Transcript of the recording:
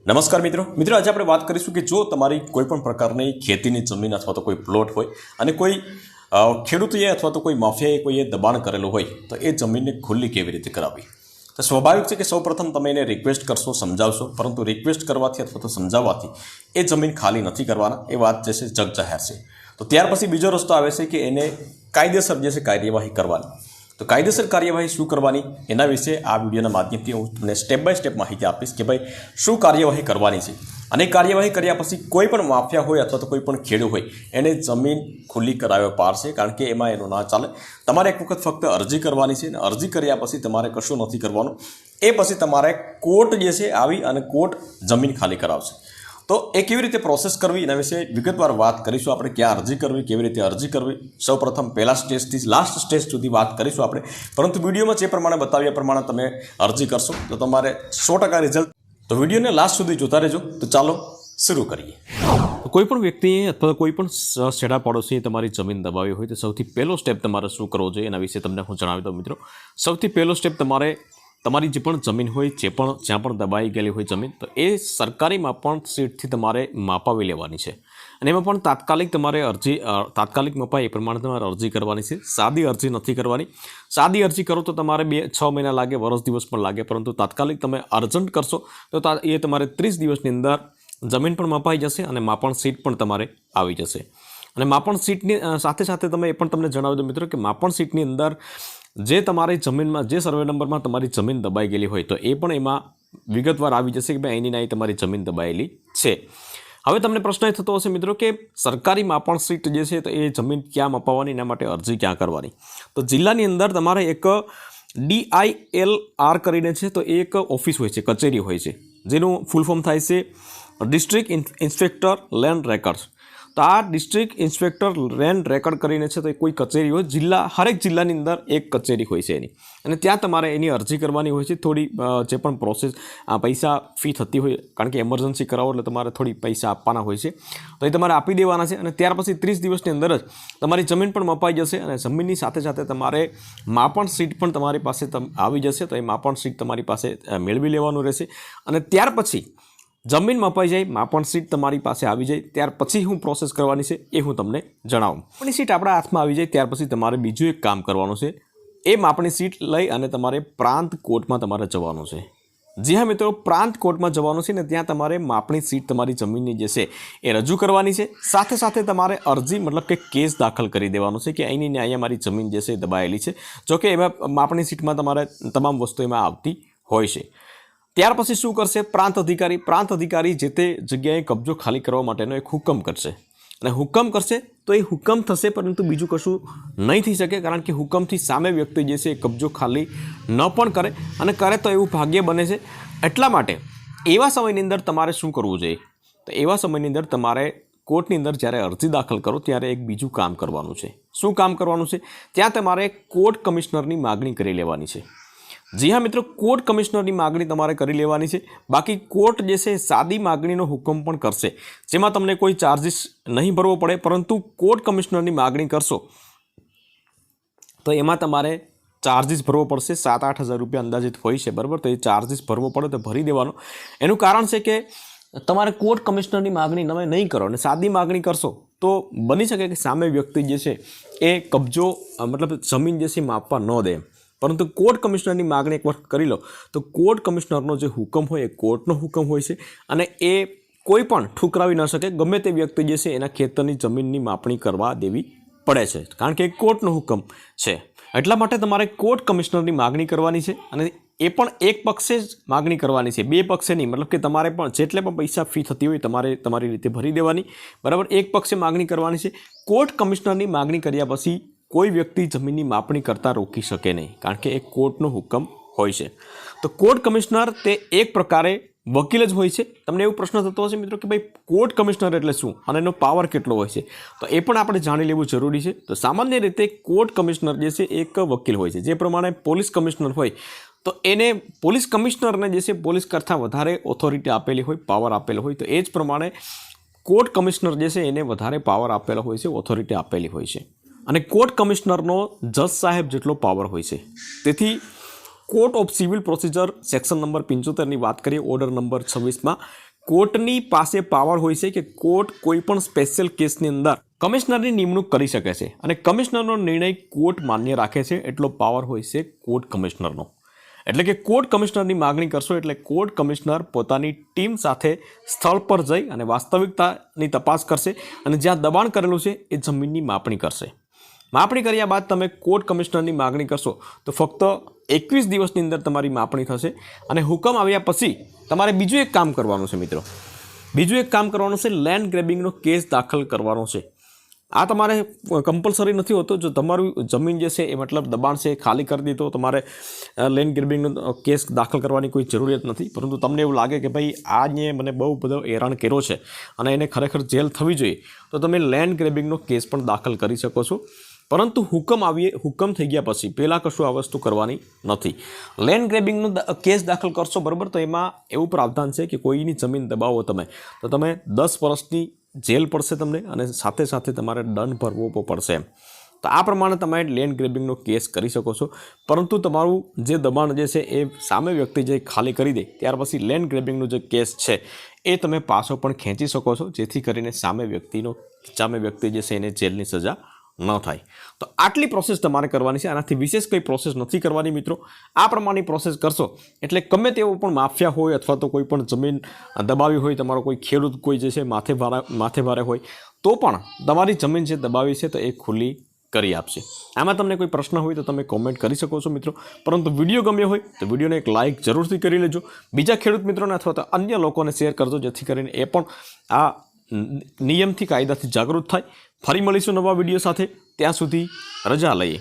નમસ્કાર મિત્રો આજે આપણે વાત કરીશું કે જો તમારી કોઈ પણ પ્રકારની ખેતીની જમીન અથવા તો કોઈ પ્લોટ હોય અને કોઈ ખેડૂતોએ અથવા તો કોઈ માફિયાએ કોઈએ દબાણ કરેલું હોય તો એ જમીનને ખુલ્લી કેવી રીતે કરાવવી। તો સ્વાભાવિક છે કે સૌપ્રથમ તમે એને રિક્વેસ્ટ કરશો, સમજાવશો, પરંતુ રિક્વેસ્ટ કરવાથી અથવા તો સમજાવવાથી એ જમીન ખાલી નથી કરવાના, એ વાત જે છે જગ જાહેર છે। તો ત્યાર પછી બીજો રસ્તો આવે છે કે એને કાયદેસર જે છે કાર્યવાહી કરવાની। તો કાયદેસર કાર્યવાહી શું કરવાની એના વિશે આ વિડીયોના માધ્યમથી હું તમને સ્ટેપ બાય સ્ટેપ માહિતી આપીશ કે ભાઈ શું કાર્યવાહી કરવાની છે। અને કાર્યવાહી કર્યા પછી કોઈ પણ માફિયા હોય અથવા તો કોઈ પણ ખેડૂત હોય એને જમીન ખુલ્લી કરાવવા પાડશે, કારણ કે એમાં એનું ના ચાલે। તમારે એક વખત ફક્ત અરજી કરવાની છે અને અરજી કર્યા પછી તમારે કશું નથી કરવાનું, એ પછી તમારે કોર્ટ જે છે આવી અને કોર્ટ જમીન ખાલી કરાવશે। તો એ કેવી રીતે પ્રોસેસ કરવી એના વિશે વિગતવાર વાત કરીશું આપણે। ક્યાં અરજી કરવી, કેવી રીતે અરજી કરવી, સૌપ્રથમ પહેલા સ્ટેજથી લાસ્ટ સ્ટેજ સુધી વાત કરીશું આપણે। પરંતુ વિડીયોમાં જે પ્રમાણે બતાવ્યા પ્રમાણે તમે અરજી કરશો તો તમારે 100% રિઝલ્ટ। તો વિડીયોને લાસ્ટ સુધી જોતા રહેજો। તો ચાલો શરૂ કરીએ। કોઈ પણ વ્યક્તિએ અથવા કોઈ પણ છેડા પડોશીએ તમારી જમીન દબાવી હોય તો સૌથી પહેલો સ્ટેપ તમારે શું કરવો જોઈએ એના વિશે તમને હું જણાવી દઉં મિત્રો। સૌથી પહેલો સ્ટેપ તમારે તમારી જે પણ જમીન હોય, જ્યાં પણ દબાઈ ગયેલી હોય જમીન, તો એ સરકારી માપણ શીટથી તમારે માપાવી લેવાની છે। અને એમાં પણ તાત્કાલિક મપાય એ પ્રમાણે તમારે અરજી કરવાની છે। સાદી અરજી નથી કરવાની। સાદી અરજી કરો તો તમારે 2-6 મહિના લાગે, વર્ષ દિવસ પણ લાગે, પરંતુ તાત્કાલિક તમે અર્જન્ટ કરશો તો એ તમારે 30 દિવસની અંદર જમીન પણ મપાઈ જશે અને માપણ શીટ પણ તમારે આવી જશે। અને માપણ શીટની સાથે સાથે તમે એ પણ તમને જણાવી દો મિત્રો કે માપણ શીટની અંદર જે તમારી જમીનમાં જે સર્વે નંબરમાં તમારી જમીન દબાઈ ગયેલી હોય તો એ પણ એમાં વિગતવાર આવી જશે કે ભાઈ એની ના તમારી જમીન દબાયેલી છે। હવે તમને પ્રશ્ન એ થતો હશે મિત્રો કે સરકારી માપણ શીટ જે છે તો એ જમીન ક્યાં મપાવવાની, એના માટે અરજી ક્યાં કરવાની। તો જિલ્લાની અંદર તમારે એક DILR કરીને છે, તો એ એક ઓફિસ હોય છે, કચેરી હોય છે, જેનું ફૂલ ફોર્મ થાય છે ડિસ્ટ્રિક્ટ ઇન્સ્પેક્ટર લેન્ડ રેકર્ડ્સ। તો આ ડિસ્ટ્રિક્ટ ઇન્સ્પેક્ટર લેન્ડ રેકર્ડ કરીને છે તો એ કોઈ કચેરી હોય, હરેક જિલ્લાની અંદર એક કચેરી હોય છે એની, અને ત્યાં તમારે એની અરજી કરવાની હોય છે। થોડી જે પણ પ્રોસેસ પૈસા ફી થતી હોય, કારણ કે એમરજન્સી કરાવો એટલે તમારે થોડી પૈસા આપવાના હોય છે, તો એ તમારે આપી દેવાના છે। અને ત્યાર પછી 30 દિવસની અંદર જ તમારી જમીન પણ મપાઈ જશે અને જમીનની સાથે સાથે તમારે માપણ શીટ પણ તમારી પાસે આવી જશે। તો એ માપણ શીટ તમારી પાસે મેળવી લેવાનું રહેશે। અને ત્યાર પછી જમીન મપાઈ જાય, માપણ શીટ તમારી પાસે આવી જાય, ત્યાર પછી શું પ્રોસેસ કરવાની છે એ હું તમને જણાવું। માપણી શીટ આપણા હાથમાં આવી જાય ત્યાર પછી તમારે બીજું એક કામ કરવાનું છે। એ માપણી શીટ લઈ અને તમારે પ્રાંત કોર્ટમાં તમારે જવાનું છે। જી હા મિત્રો, પ્રાંત કોર્ટમાં જવાનું છે ને ત્યાં તમારે માપણી શીટ તમારી જમીનની જે છે એ રજૂ કરવાની છે। સાથે સાથે તમારે અરજી મતલબ કે કેસ દાખલ કરી દેવાનો છે કે અહીંની અહીંયા મારી જમીન જે છે એ દબાયેલી છે। જોકે એમાં માપણી શીટમાં તમારે તમામ વસ્તુ એમાં આવતી હોય છે। ત્યાર પછી શું કરશે પ્રાંત અધિકારી જે તે જગ્યાએ કબજો ખાલી કરવા માટેનો એક હુકમ કરશે। અને હુકમ કરશે તો એ હુકમ થશે, પરંતુ બીજું કશું નહીં થઈ શકે, કારણ કે હુકમથી સામે વ્યક્તિ જે છે એ કબજો ખાલી ન પણ કરે, અને કરે તો એવું ભાગ્ય બને છે। એટલા માટે એવા સમયની અંદર તમારે શું કરવું જોઈએ? તો એવા સમયની અંદર તમારે કોર્ટની અંદર જ્યારે અરજી દાખલ કરો ત્યારે એક બીજું કામ કરવાનું છે। શું કામ કરવાનું છે? ત્યાં તમારે કોર્ટ કમિશનરની માગણી કરી લેવાની છે। જી હા મિત્રો, કોર્ટ કમિશનરની માગણી તમારે કરી લેવાની છે। બાકી કોર્ટ જે છે સાદી માગણીનો હુકમ પણ કરશે, જેમાં તમને કોઈ ચાર્જિસ નહીં ભરવો પડે, પરંતુ કોર્ટ કમિશનરની માગણી કરશો તો એમાં તમારે ચાર્જિસ ભરવો પડશે। 7-8 હજાર રૂપિયા અંદાજિત હોય છે, બરાબર? તો એ ચાર્જિસ ભરવો પડે તો ભરી દેવાનો। એનું કારણ છે કે તમારે કોર્ટ કમિશનરની માગણી તમે નહીં કરો અને સાદી માગણી કરશો તો બની શકે કે સામે વ્યક્તિ જે છે એ કબજો મતલબ જમીન જે છે માપવા ન દે, પરંતુ કોર્ટ કમિશનરની માગણી એક વખત કરી લો તો કોર્ટ કમિશનરનો જે હુકમ હોય એ કોર્ટનો હુકમ હોય છે, અને એ કોઈ પણ ઠુકરાવી ન શકે। ગમે તે વ્યક્તિ જે છે એના ખેતરની જમીનની માપણી કરવા દેવી પડે છે, કારણ કે એ કોર્ટનો હુકમ છે। એટલા માટે તમારે કોર્ટ કમિશનરની માગણી કરવાની છે, અને એ પણ એક પક્ષે જ માગણી કરવાની છે, બે પક્ષે નહીં। મતલબ કે તમારે પણ જેટલે પણ પૈસા ફી થતી હોય તમારે તમારી રીતે ભરી દેવાની, બરાબર? એક પક્ષે માગણી કરવાની છે। કોર્ટ કમિશનરની માગણી કર્યા પછી કોઈ વ્યક્તિ જમીનની માપણી કરતાં રોકી શકે નહીં, કારણ કે એ કોર્ટનો હુકમ હોય છે। તો કોર્ટ કમિશનર તે એક પ્રકારે વકીલ જ હોય છે। તમને એવો પ્રશ્ન થતો હશે મિત્રો કે ભાઈ કોર્ટ કમિશનર એટલે શું અને એનો પાવર કેટલો હોય છે? તો એ પણ આપણે જાણી લેવું જરૂરી છે। તો સામાન્ય રીતે કોર્ટ કમિશનર જે છે એક વકીલ હોય છે। જે પ્રમાણે પોલીસ કમિશનર હોય તો એને પોલીસ કમિશનરને જે છે પોલીસ કરતાં વધારે ઓથોરિટી આપેલી હોય, પાવર આપેલો હોય, તો એ જ પ્રમાણે કોર્ટ કમિશનર જે છે એને વધારે પાવર આપેલો હોય છે, ઓથોરિટી આપેલી હોય છે। અને કોર્ટ કમિશનરનો જજ સાહેબ જેટલો પાવર હોય છે। તેથી court of civil procedure section number 75ની વાત કરીએ, ઓર્ડર નંબર 26માં કોર્ટની પાસે પાવર હોય છે કે કોર્ટ કોઈ પણ સ્પેશિયલ કેસની અંદર કમિશનરની નિમણૂક કરી શકે છે અને કમિશનરનો નિર્ણય કોર્ટ માન્ય રાખે છે એટલો પાવર હોય છે કોર્ટ કમિશનરનો. એટલે કે કોર્ટ કમિશનરની માગણી કરશો એટલે કોર્ટ કમિશનર પોતાની ટીમ સાથે સ્થળ પર જઈ અને વાસ્તવિકતાની તપાસ કરશે અને જ્યાં દબાણ કરેલું છે એ જમીનની માપણી કરશે. માપણી કર્યા બાદ તમે કોર્ટ કમિશનરની માગણી કરશો તો ફક્ત 21 દિવસની અંદર તમારી માપણી થશે અને હુકમ આવ્યા પછી તમારે બીજું એક કામ કરવાનું છે મિત્રો. બીજું એક કામ કરવાનું છે, લેન્ડ ગ્રેબિંગનો કેસ દાખલ કરવાનો છે. આ તમારે કમ્પલસરી નથી હોતો. જો તમારું જમીન જે છે એ મતલબ દબાણ છે ખાલી કરી દીધો, તમારે લેન્ડ ગ્રેબિંગનો કેસ દાખલ કરવાની કોઈ જરૂરિયાત નથી. પરંતુ તમને એવું લાગે કે ભાઈ આને મને બહુ બધો હેરાન કર્યો છે અને એને ખરેખર જેલ થવી જોઈએ, તો તમે લેન્ડ ગ્રેબિંગનો કેસ પણ દાખલ કરી શકો છો. પરંતુ હુકમ થઈ ગયા પછી પહેલાં કશું આ વસ્તુ કરવાની નથી. લેન્ડ ગ્રેબિંગનો કેસ દાખલ કરશો બરાબર, તો એમાં એવું પ્રાવધાન છે કે કોઈની જમીન દબાવો તમે તો તમે 10 વર્ષની જેલ પડશે તમને અને સાથે સાથે તમારે દંડ ભરવો પડશે. તો આ પ્રમાણે તમે લેન્ડ ગ્રેબિંગનો કેસ કરી શકો છો. પરંતુ તમારું જે દબાણ જે છે એ સામે વ્યક્તિ જે ખાલી કરી દે ત્યાર પછી લેન્ડ ગ્રેબિંગનો જે કેસ છે એ તમે પાછો પણ ખેંચી શકો છો, જેથી કરીને સામે વ્યક્તિ જે છે એને જેલની સજા ન થાય. તો આટલી પ્રોસેસ તમારે કરવાની છે. આનાથી વિશેષ કંઈ પ્રોસેસ નથી કરવાની મિત્રો. આ પ્રમાણેની પ્રોસેસ કરશો એટલે ગમે તેવો પણ માફિયા હોય અથવા તો કોઈ પણ જમીન દબાવી હોય, તમારો કોઈ ખેડૂત કોઈ જે છે માથે ભારે હોય, તો પણ તમારી જમીન જે દબાવી છે તો એ ખુલ્લી કરી આપશે. આમાં તમને કોઈ પ્રશ્ન હોય તો તમે કોમેન્ટ કરી શકો છો મિત્રો. પરંતુ વિડીયો ગમ્યો હોય તો વિડીયોને એક લાઇક જરૂરથી કરી લેજો. બીજા ખેડૂત મિત્રોને અથવા તો અન્ય લોકોને શેર કરજો, જેથી કરીને એ પણ આ નિયમથી કાયદાથી જાગૃત થાય. ફરી મળીશું નવા વિડીયો સાથે. ત્યાં સુધી રજા લઈએ.